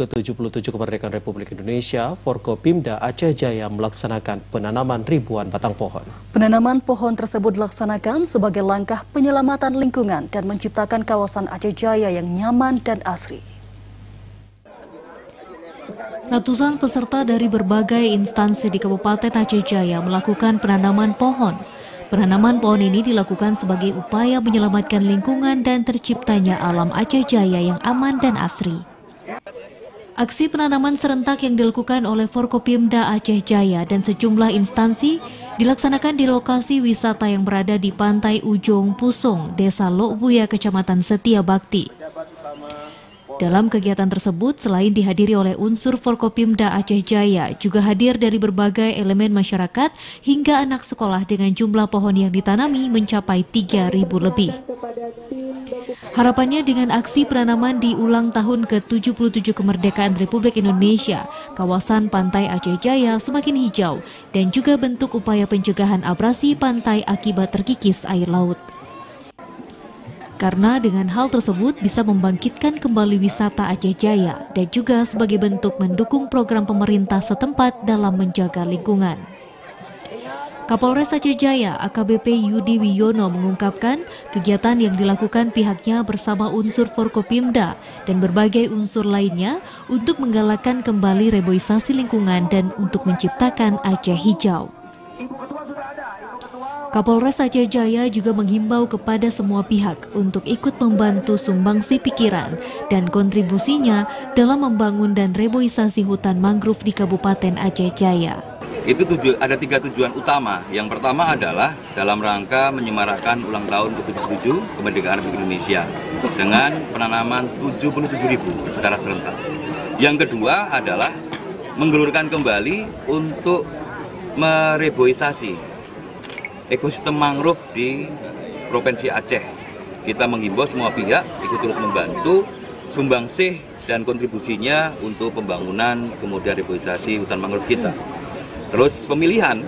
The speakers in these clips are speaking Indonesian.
ke-77 kemerdekaan Republik Indonesia, Forkopimda Aceh Jaya melaksanakan penanaman ribuan batang pohon. Penanaman pohon tersebut dilaksanakan sebagai langkah penyelamatan lingkungan dan menciptakan kawasan Aceh Jaya yang nyaman dan asri. Ratusan peserta dari berbagai instansi di Kabupaten Aceh Jaya melakukan penanaman pohon. Penanaman pohon ini dilakukan sebagai upaya menyelamatkan lingkungan dan terciptanya alam Aceh Jaya yang aman dan asri. Aksi penanaman serentak yang dilakukan oleh Forkopimda Aceh Jaya dan sejumlah instansi dilaksanakan di lokasi wisata yang berada di Pantai Ujung Pusung, Desa Lokbuya, Kecamatan Setia Bakti. Dalam kegiatan tersebut, selain dihadiri oleh unsur Forkopimda Aceh Jaya, juga hadir dari berbagai elemen masyarakat hingga anak sekolah dengan jumlah pohon yang ditanami mencapai 3.000 lebih. Harapannya dengan aksi penanaman di ulang tahun ke-77 kemerdekaan Republik Indonesia, kawasan Pantai Aceh Jaya semakin hijau dan juga bentuk upaya pencegahan abrasi pantai akibat terkikis air laut. Karena dengan hal tersebut bisa membangkitkan kembali wisata Aceh Jaya dan juga sebagai bentuk mendukung program pemerintah setempat dalam menjaga lingkungan. Kapolres Aceh Jaya AKBP Yudi Wiyono mengungkapkan kegiatan yang dilakukan pihaknya bersama unsur Forkopimda dan berbagai unsur lainnya untuk menggalakkan kembali reboisasi lingkungan dan untuk menciptakan Aceh hijau. Kapolres Aceh Jaya juga menghimbau kepada semua pihak untuk ikut membantu sumbangsi pikiran dan kontribusinya dalam membangun dan reboisasi hutan mangrove di Kabupaten Aceh Jaya. Itu ada 3 tujuan utama. Yang pertama adalah dalam rangka menyemarakkan ulang tahun ke-77 kemerdekaan Republik Indonesia dengan penanaman 77.000 secara serentak. Yang kedua adalah menggelurkan kembali untuk mereboisasi ekosistem mangrove di Provinsi Aceh. Kita menghimbau semua pihak ikut turut membantu sumbangsih dan kontribusinya untuk pembangunan kemudian reboisasi hutan mangrove kita. Terus pemilihan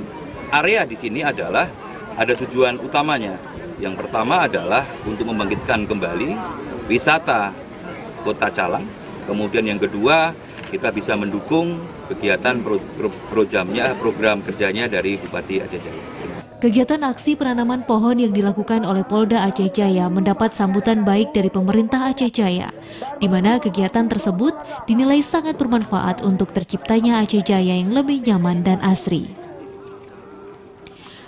area di sini adalah ada tujuan utamanya. Yang pertama adalah untuk membangkitkan kembali wisata Kota Calang. Kemudian yang kedua, kita bisa mendukung kegiatan program kerjanya dari Bupati Aceh Jaya. Kegiatan aksi penanaman pohon yang dilakukan oleh Polda Aceh Jaya mendapat sambutan baik dari pemerintah Aceh Jaya, di mana kegiatan tersebut dinilai sangat bermanfaat untuk terciptanya Aceh Jaya yang lebih nyaman dan asri.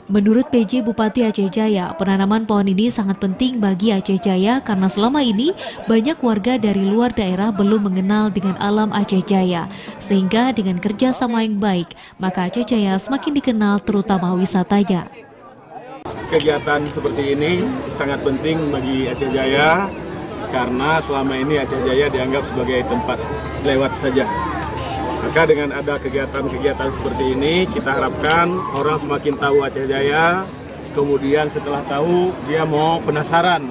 Menurut PJ Bupati Aceh Jaya, penanaman pohon ini sangat penting bagi Aceh Jaya karena selama ini banyak warga dari luar daerah belum mengenal dengan alam Aceh Jaya. Sehingga dengan kerjasama yang baik, maka Aceh Jaya semakin dikenal terutama wisatanya. Kegiatan seperti ini sangat penting bagi Aceh Jaya karena selama ini Aceh Jaya dianggap sebagai tempat lewat saja. Maka dengan ada kegiatan-kegiatan seperti ini, kita harapkan orang semakin tahu Aceh Jaya, kemudian setelah tahu dia mau penasaran,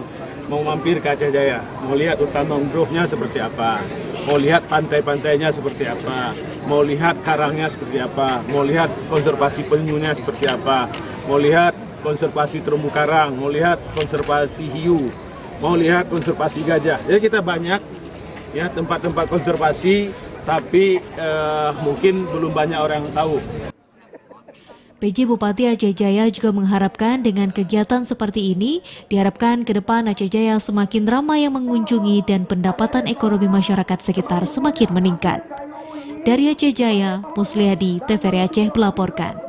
mau mampir ke Aceh Jaya, mau lihat hutan mangrove-nya seperti apa, mau lihat pantai-pantainya seperti apa, mau lihat karangnya seperti apa, mau lihat konservasi penyunya seperti apa, mau lihat konservasi terumbu karang, mau lihat konservasi hiu, mau lihat konservasi gajah. Jadi kita banyak ya tempat-tempat konservasi, tapi mungkin belum banyak orang yang tahu. PJ Bupati Aceh Jaya juga mengharapkan dengan kegiatan seperti ini, diharapkan ke depan Aceh Jaya semakin ramai yang mengunjungi dan pendapatan ekonomi masyarakat sekitar semakin meningkat. Dari Aceh Jaya, Musliadi, TVRI Aceh melaporkan.